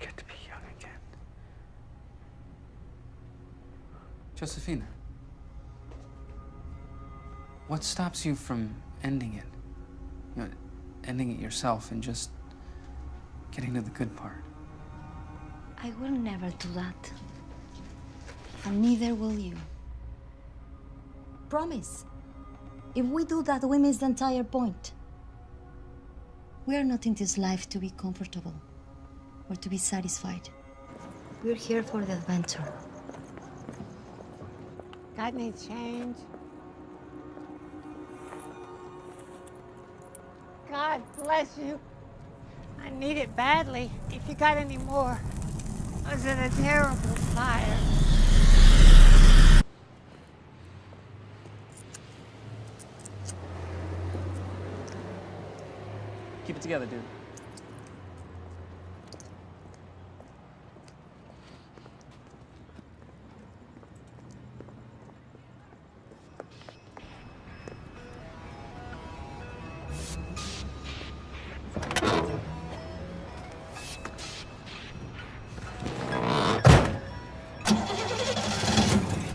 get to be young again. Josefina, what stops you from ending it? You know, ending it yourself and just getting to the good part? I will never do that. And neither will you. Promise. If we do that, we miss the entire point. We are not in this life to be comfortable or to be satisfied. We're here for the adventure. Got any change? God bless you. I need it badly. If you got any more. I was in a terrible fire. Keep it together, dude.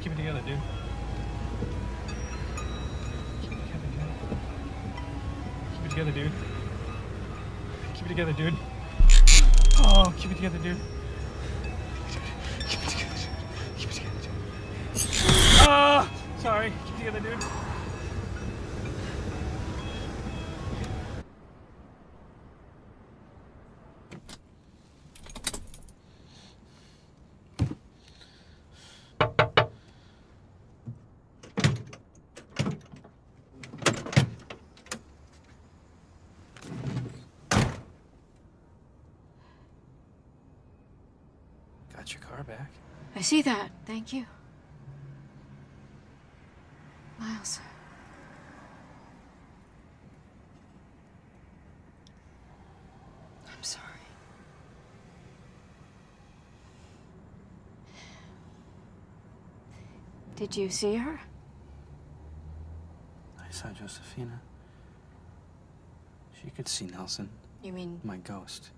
Keep it together, dude. Keep it together, dude. Keep it together, dude. Oh, keep it together, dude. Keep it together, dude. Keep it together, dude. Ah, sorry. Keep it together, dude. Got your car back. I see that. Thank you. Miles. I'm sorry. Did you see her? I saw Josefina. She could see Nelson. You mean my ghost.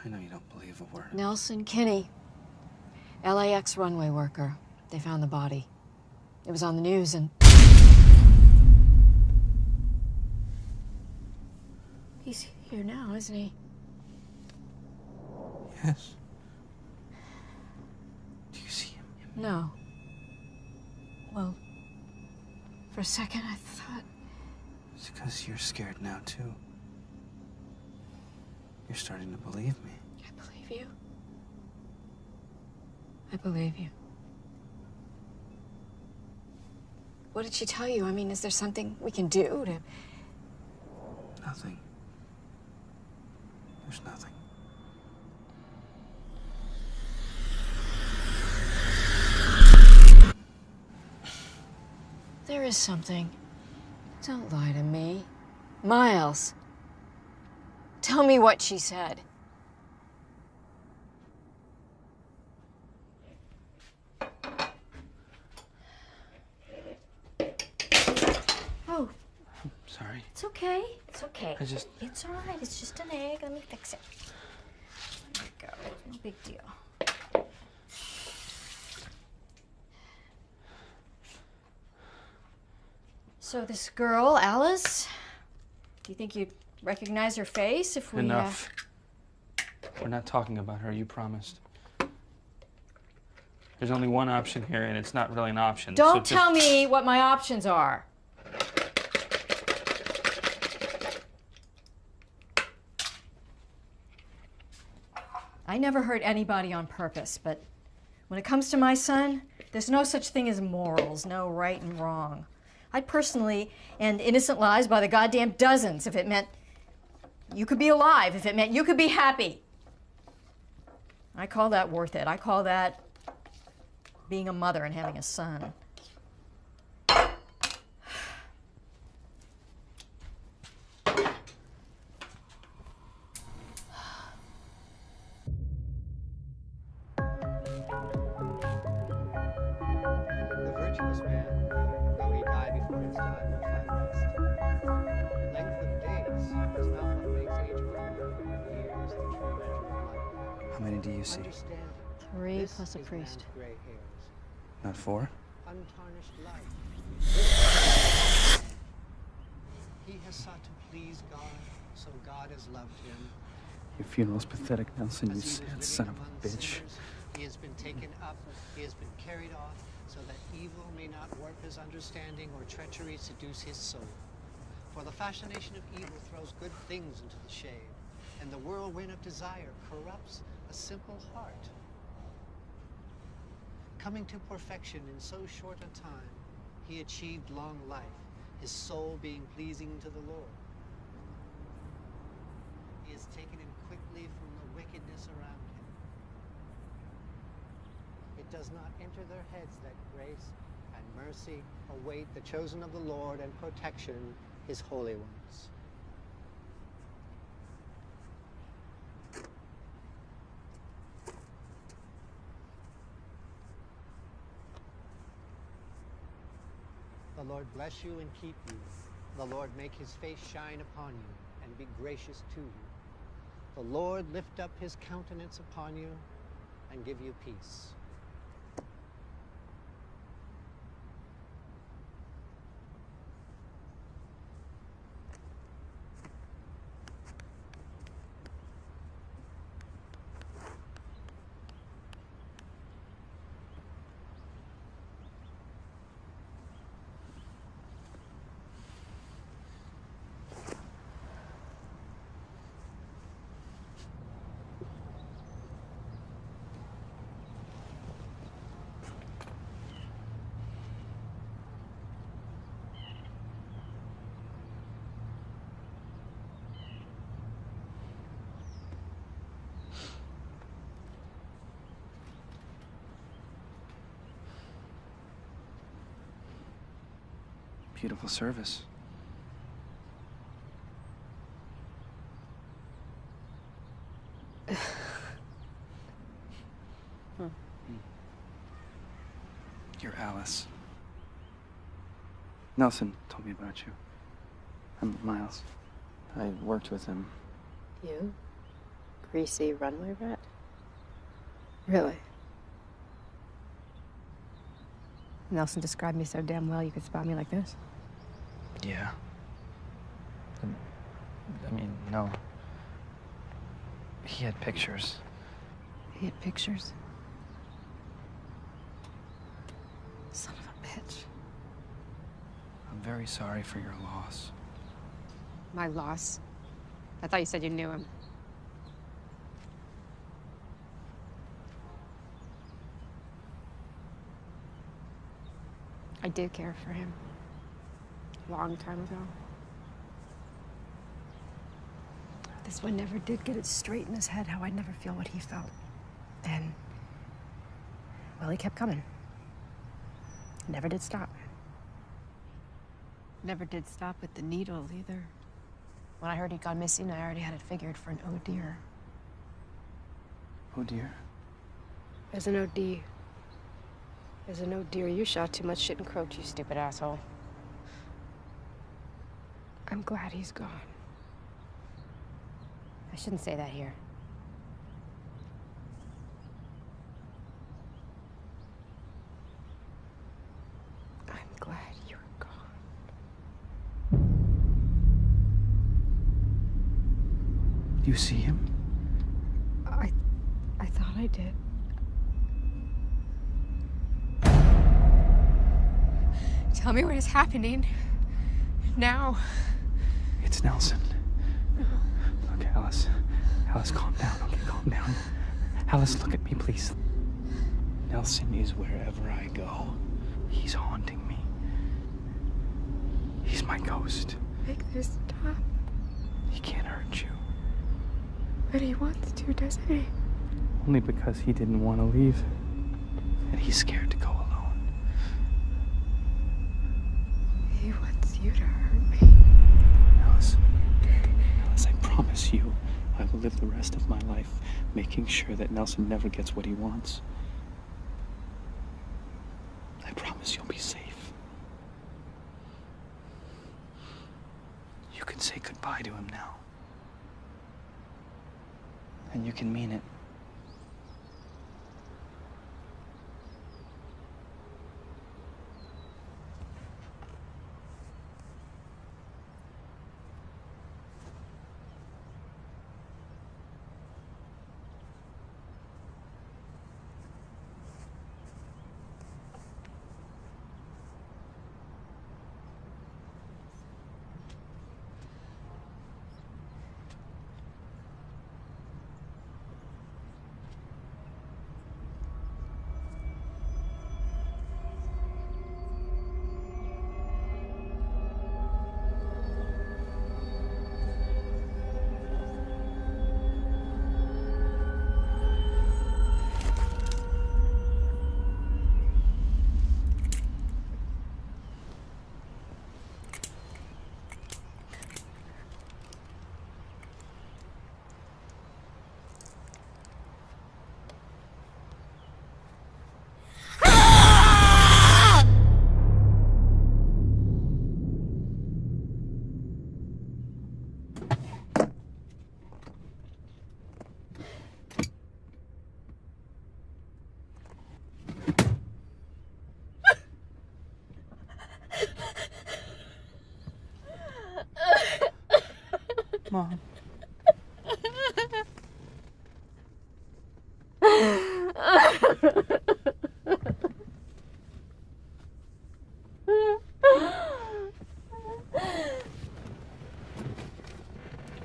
I know you don't believe a word. Nelson Kinney, LAX runway worker. They found the body. It was on the news and... He's here now, isn't he? Yes. Do you see him? No. Well, for a second I thought... It's because you're scared now, too. You're starting to believe me. I believe you. I believe you. What did she tell you? I mean, is there something we can do to... Nothing. There's nothing. There is something. Don't lie to me. Miles. Tell me what she said. Oh. Sorry. It's okay. It's okay. I just... It's all right. It's just an egg. Let me fix it. There you go. No big deal. So this girl, Alice, do you think you'd recognize her face if we... Enough. We're not talking about her, you promised. There's only one option here, and it's not really an option. Don't so tell me what my options are. I never hurt anybody on purpose, but when it comes to my son, there's no such thing as morals, no right and wrong. I'd personally end innocent lives by the goddamn dozens if it meant you could be alive, if it meant you could be happy. I call that worth it. I call that being a mother and having a son. The virtuous man, though he die before his time, will find rest. Length of days is not what makes age grow. Years the true measure of How many do you see? 3 plus a priest. Not 4? Untarnished life. He has sought to please God, so God has loved him. Your funeral's pathetic, Nelson, you As he was sad living son of among a bitch. sinners, he has been taken up, he has been carried off, so that evil may not warp his understanding or treachery seduce his soul. For the fascination of evil throws good things into the shade, and the whirlwind of desire corrupts a simple heart. Coming to perfection in so short a time, he achieved long life, his soul being pleasing to the Lord. He has taken him quickly from the wickedness around him. It does not enter their heads that grace and mercy await the chosen of the Lord and protection his holy ones. The Lord bless you and keep you. The Lord make his face shine upon you and be gracious to you. The Lord lift up his countenance upon you and give you peace. Beautiful service. You're Alice. Nelson told me about you. I'm Miles. I worked with him. You? Greasy runway rat? Really? Nelson described me so damn well you could spot me like this? Yeah. I mean, no. He had pictures. He had pictures? Son of a bitch. I'm very sorry for your loss. My loss? I thought you said you knew him. I did care for him. A long time ago. This one never did get it straight in his head how I'd never feel what he felt. And, well, he kept coming. Never did stop. Never did stop with the needle either. When I heard he'd gone missing, I already had it figured for an oh dear. Oh dear. There's an OD. There's an oh dear, you shot too much shit and croaked, you stupid asshole. I'm glad he's gone. I shouldn't say that here. I'm glad you're gone. Do you see him? I thought I did. Tell me what is happening. Now. It's Nelson. Look, Alice. Alice, calm down. Okay, calm down. Alice, look at me, please. Nelson is wherever I go. He's haunting me. He's my ghost. Make this stop. He can't hurt you. But he wants to, doesn't he? Only because he didn't want to leave. And he's scared to go alone. He wants you to hurt me. Alice. Alice, I promise you, I will live the rest of my life making sure that Nelson never gets what he wants. I promise you'll be safe. You can say goodbye to him now. And you can mean it.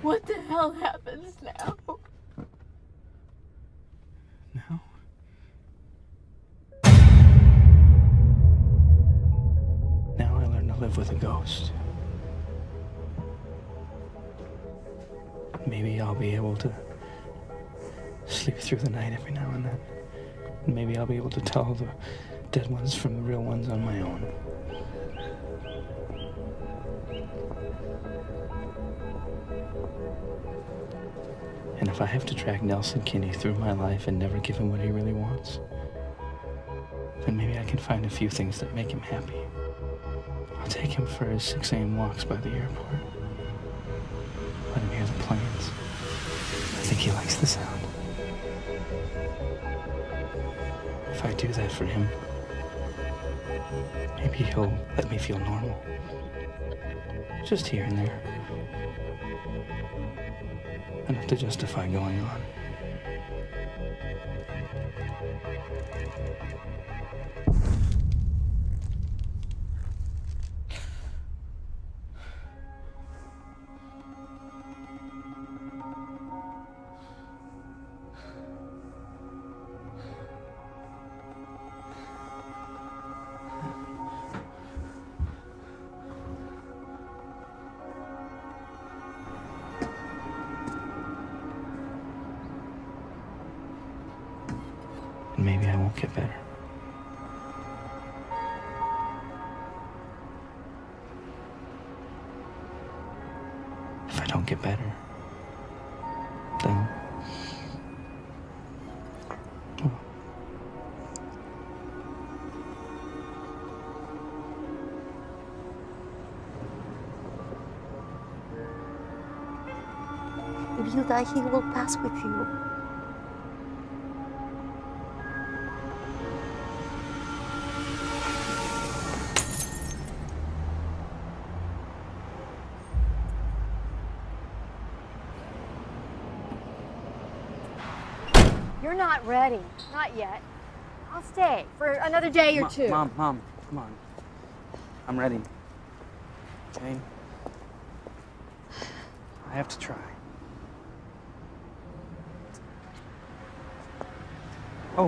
What the hell happens now? Now? Now I learn to live with a ghost. Maybe I'll be able to sleep through the night every now and then. And maybe I'll be able to tell the dead ones from the real ones on my own. And if I have to drag Nelson Kinney through my life and never give him what he really wants, then maybe I can find a few things that make him happy. I'll take him for his 6 a.m. walks by the airport. Let him hear the planes. I think he likes the sound. If I do that for him, maybe he'll let me feel normal. Just here and there. Enough to justify going on. And maybe I won't get better. If I don't get better, then... well, If you die, he will pass with you. You're not ready. Not yet. I'll stay for another day or two. Mom, come on. I'm ready. Jane, I have to try. Oh,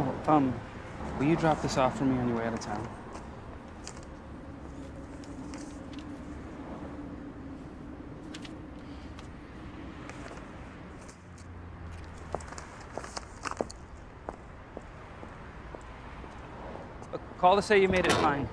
will you drop this off for me on your way out of town? Call to say you made it fine.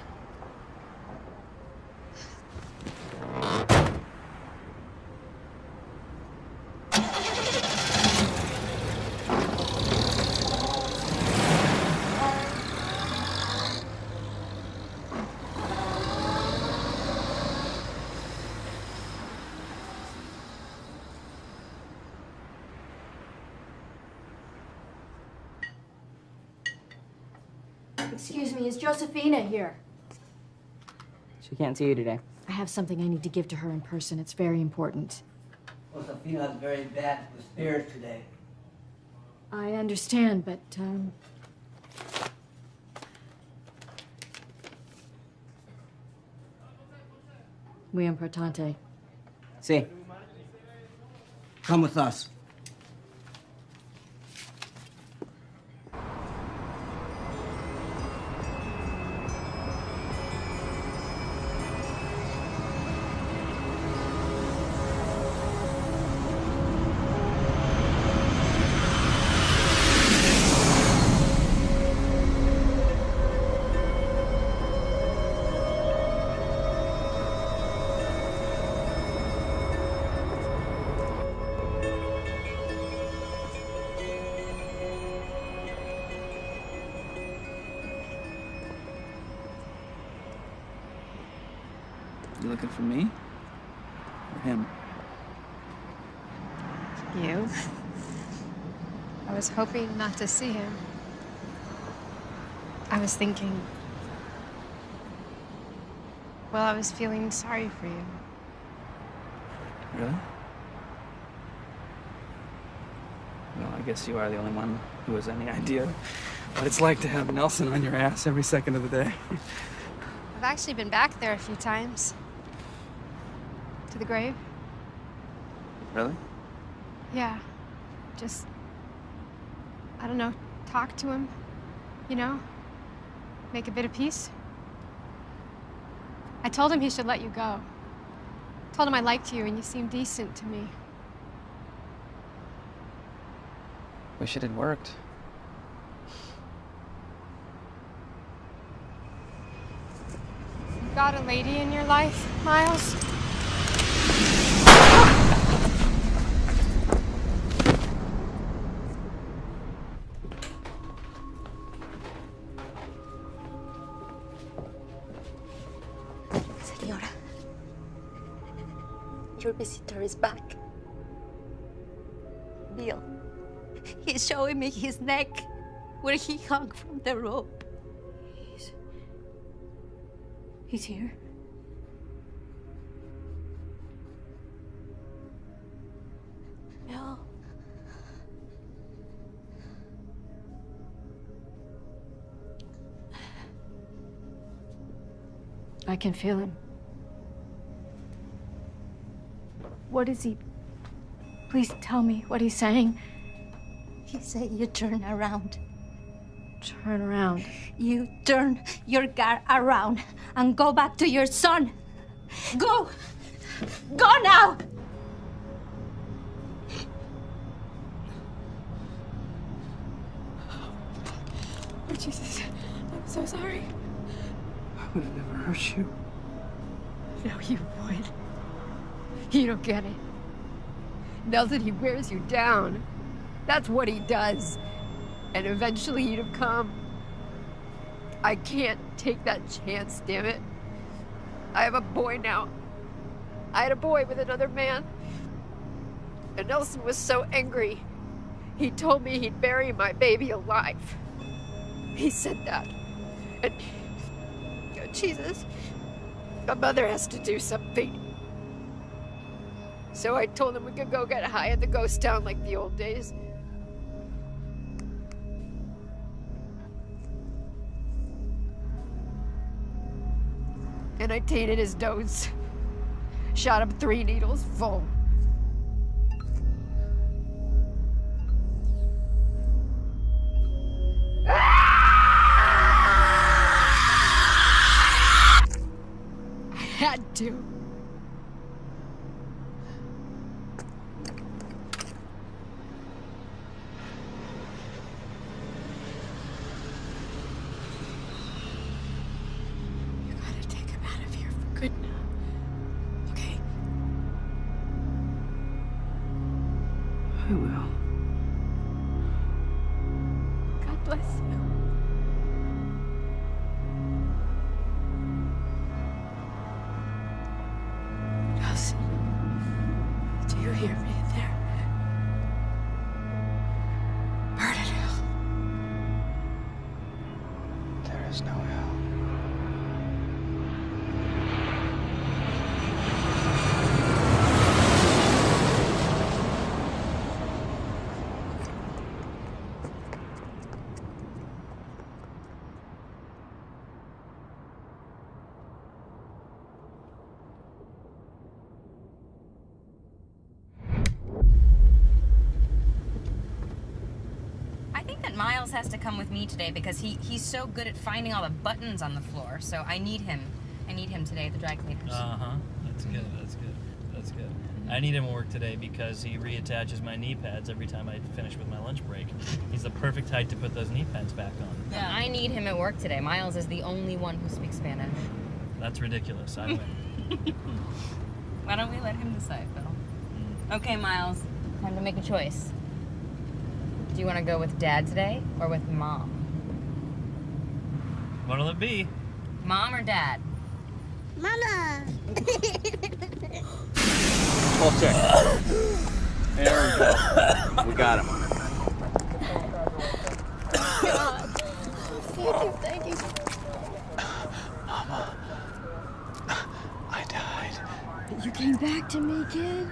Excuse me, is Josephina here? She can't see you today. I have something I need to give to her in person. It's very important. Josefina's very bad with spirits today. I understand, but, muy importante. See. Come with us. You looking for me? Or him? You? I was hoping not to see him. I was thinking... well, I was feeling sorry for you. Really? Well, I guess you are the only one who has any idea what it's like to have Nelson on your ass every second of the day. I've actually been back there a few times. To the grave. Really? Yeah. Just, I don't know, talk to him, you know? Make a bit of peace. I told him he should let you go. Told him I liked you and you seemed decent to me. Wish it had worked. You got a lady in your life, Miles? Senora, your visitor is back. Bill, he's showing me his neck where he hung from the rope. He's here. Bill. I can feel him. What is he? Please tell me what he's saying. He said you turn around. Turn around. You turn your car around and go back to your son. Go! Go now! Oh, Jesus. I'm so sorry. I would have never hurt you. No, you would. You don't get it. Nelson, he wears you down. That's what he does. And eventually you'd have come. I can't take that chance, damn it. I have a boy now. I had a boy with another man. And Nelson was so angry. He told me he'd bury my baby alive. He said that. And, oh, Jesus, my mother has to do something. So I told him we could go get high at the ghost town like the old days. And I tainted his dose. Shot him 3 needles full. I had to. Good now. Okay? I will. God bless you. Nelson, do you hear me in there? Burn in hell. There is no hell. Miles has to come with me today because he's so good at finding all the buttons on the floor. So I need him. I need him today at the dry cleaners. That's good. That's good. That's good. I need him at work today because he reattaches my knee pads every time I finish with my lunch break. He's the perfect height to put those knee pads back on. Yeah, I need him at work today. Miles is the only one who speaks Spanish. That's ridiculous. I win. Why don't we let him decide, Phil? Okay, Miles. Time to make a choice. Do you want to go with Dad today or with Mom? What'll it be? Mom or Dad? Mama! Full check. There we go. We got him. God. Thank you. Mama, I died. You came back to me, kid?